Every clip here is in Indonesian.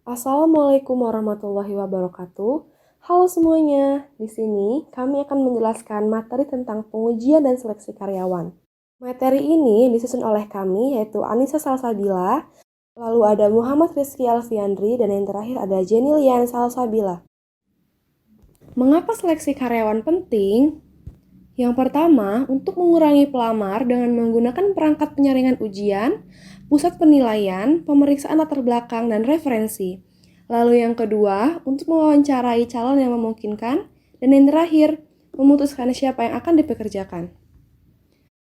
Assalamualaikum warahmatullahi wabarakatuh. Halo semuanya, di sini kami akan menjelaskan materi tentang pengujian dan seleksi karyawan. Materi ini disusun oleh kami yaitu Anissa Salsabila, lalu ada Muhammad Rizky Alfiandri, dan yang terakhir ada Jenny Lian Salsabila. Mengapa seleksi karyawan penting? Yang pertama, untuk mengurangi pelamar dengan menggunakan perangkat penyaringan ujian, pusat penilaian, pemeriksaan latar belakang, dan referensi. Lalu yang kedua, untuk mewawancarai calon yang memungkinkan. Dan yang terakhir, memutuskan siapa yang akan dipekerjakan.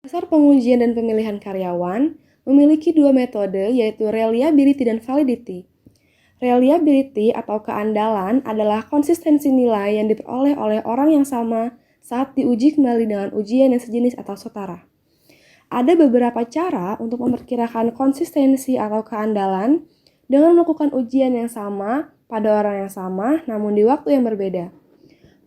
Dasar pengujian dan pemilihan karyawan memiliki dua metode, yaitu reliability dan validity. Reliability atau keandalan adalah konsistensi nilai yang diperoleh oleh orang yang sama saat diuji kembali dengan ujian yang sejenis atau setara. Ada beberapa cara untuk memperkirakan konsistensi atau keandalan dengan melakukan ujian yang sama pada orang yang sama namun di waktu yang berbeda.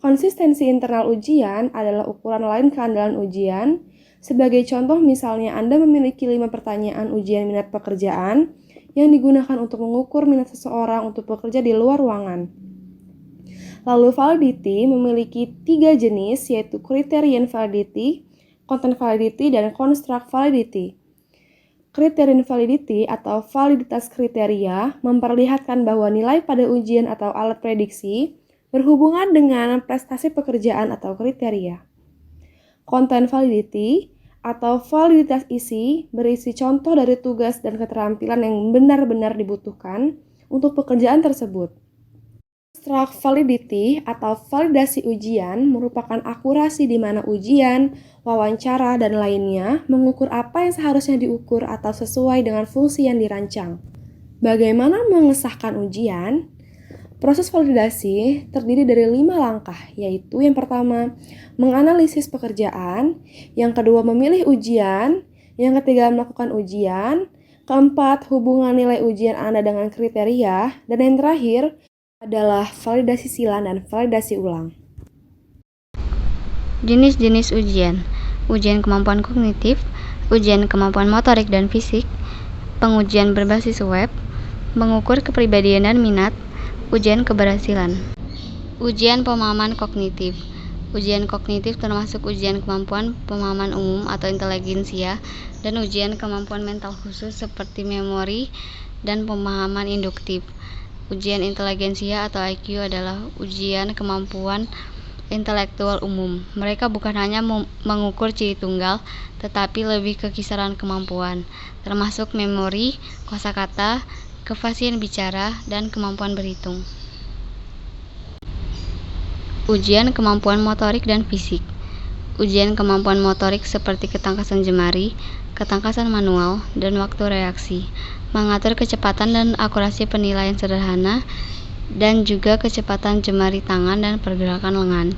Konsistensi internal ujian adalah ukuran lain keandalan ujian. Sebagai contoh, misalnya Anda memiliki 5 pertanyaan ujian minat pekerjaan yang digunakan untuk mengukur minat seseorang untuk bekerja di luar ruangan. Lalu validity memiliki 3 jenis, yaitu criterion validity, content validity, dan construct validity. Criterion validity atau validitas kriteria memperlihatkan bahwa nilai pada ujian atau alat prediksi berhubungan dengan prestasi pekerjaan atau kriteria. Content validity atau validitas isi berisi contoh dari tugas dan keterampilan yang benar-benar dibutuhkan untuk pekerjaan tersebut. Construct validity atau validasi ujian merupakan akurasi di mana ujian, wawancara, dan lainnya mengukur apa yang seharusnya diukur atau sesuai dengan fungsi yang dirancang. Bagaimana mengesahkan ujian? Proses validasi terdiri dari 5 langkah, yaitu yang pertama, menganalisis pekerjaan, yang kedua, memilih ujian, yang ketiga, melakukan ujian, keempat, hubungan nilai ujian Anda dengan kriteria, dan yang terakhir adalah validasi silang dan validasi ulang. Jenis-jenis ujian: ujian kemampuan kognitif, ujian kemampuan motorik dan fisik, pengujian berbasis web, mengukur kepribadian dan minat, ujian keberhasilan. Ujian pemahaman kognitif. Ujian kognitif termasuk ujian kemampuan pemahaman umum atau inteligensia dan ujian kemampuan mental khusus seperti memori dan pemahaman induktif. Ujian inteligensia atau IQ adalah ujian kemampuan intelektual umum. Mereka bukan hanya mengukur ciri tunggal, tetapi lebih ke kisaran kemampuan, termasuk memori, kosakata, kefasihan bicara, dan kemampuan berhitung. Ujian kemampuan motorik dan fisik. Ujian kemampuan motorik seperti ketangkasan jemari, ketangkasan manual, dan waktu reaksi, mengatur kecepatan dan akurasi penilaian sederhana, dan juga kecepatan jemari tangan dan pergerakan lengan.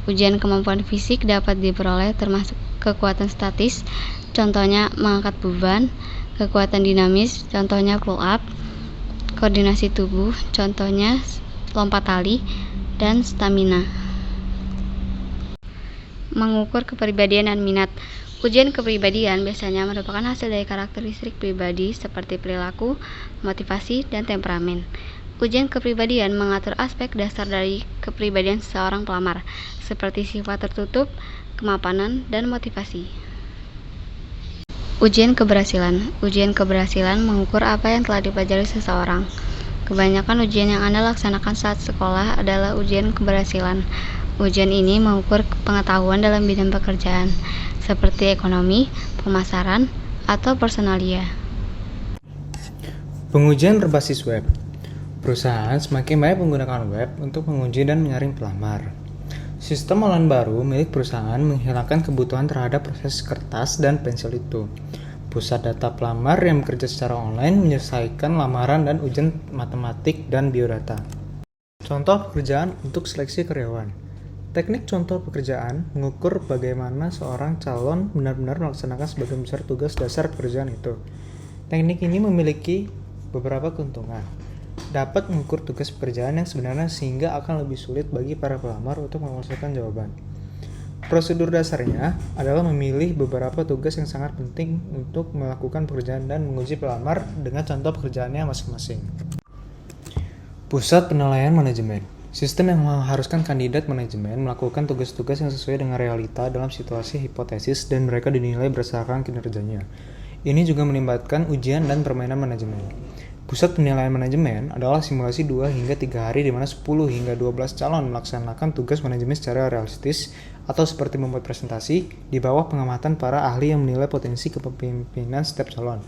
Ujian kemampuan fisik dapat diperoleh termasuk kekuatan statis, contohnya mengangkat beban, kekuatan dinamis, contohnya pull up, koordinasi tubuh, contohnya lompat tali, dan stamina. Mengukur kepribadian dan minat. Ujian kepribadian biasanya merupakan hasil dari karakteristik pribadi seperti perilaku, motivasi, dan temperamen. Ujian kepribadian mengatur aspek dasar dari kepribadian seseorang pelamar, seperti sifat tertutup, kemapanan, dan motivasi. Ujian keberhasilan. Ujian keberhasilan mengukur apa yang telah dipelajari seseorang. Kebanyakan ujian yang Anda laksanakan saat sekolah adalah ujian keberhasilan. Ujian ini mengukur pengetahuan dalam bidang pekerjaan, seperti ekonomi, pemasaran, atau personalia. Pengujian berbasis web. Perusahaan semakin banyak menggunakan web untuk menguji dan menyaring pelamar. Sistem online baru milik perusahaan menghilangkan kebutuhan terhadap proses kertas dan pensil itu. Pusat data pelamar yang bekerja secara online menyelesaikan lamaran dan ujian matematik dan biodata. Contoh pekerjaan untuk seleksi karyawan. Teknik contoh pekerjaan mengukur bagaimana seorang calon benar-benar melaksanakan sebagian besar tugas dasar pekerjaan itu. Teknik ini memiliki beberapa keuntungan. Dapat mengukur tugas pekerjaan yang sebenarnya sehingga akan lebih sulit bagi para pelamar untuk menyelesaikan jawaban. Prosedur dasarnya adalah memilih beberapa tugas yang sangat penting untuk melakukan pekerjaan dan menguji pelamar dengan contoh pekerjaannya masing-masing. Pusat penilaian manajemen. Sistem yang mengharuskan kandidat manajemen melakukan tugas-tugas yang sesuai dengan realita dalam situasi hipotesis dan mereka dinilai berdasarkan kinerjanya. Ini juga melibatkan ujian dan permainan manajemen. Pusat penilaian manajemen adalah simulasi 2 hingga 3 hari di mana 10 hingga 12 calon melaksanakan tugas manajemen secara realistis atau seperti membuat presentasi di bawah pengamatan para ahli yang menilai potensi kepemimpinan setiap calon.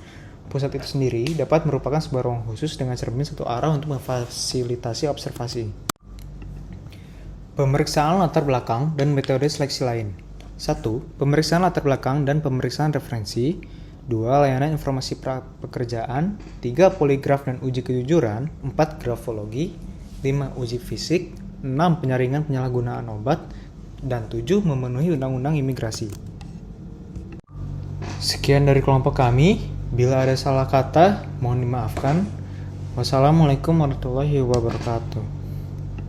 Pusat itu sendiri dapat merupakan sebuah ruang khusus dengan cermin satu arah untuk memfasilitasi observasi. Pemeriksaan latar belakang dan metode seleksi lain. 1. Pemeriksaan latar belakang dan pemeriksaan referensi. 2. Layanan informasi pekerjaan. 3. Poligraf dan uji kejujuran. 4. Grafologi. 5. Uji fisik. 6. Penyaringan penyalahgunaan obat. Dan 7. Memenuhi undang-undang imigrasi. Sekian dari kelompok kami. Bila ada salah kata, mohon dimaafkan. Wassalamualaikum warahmatullahi wabarakatuh.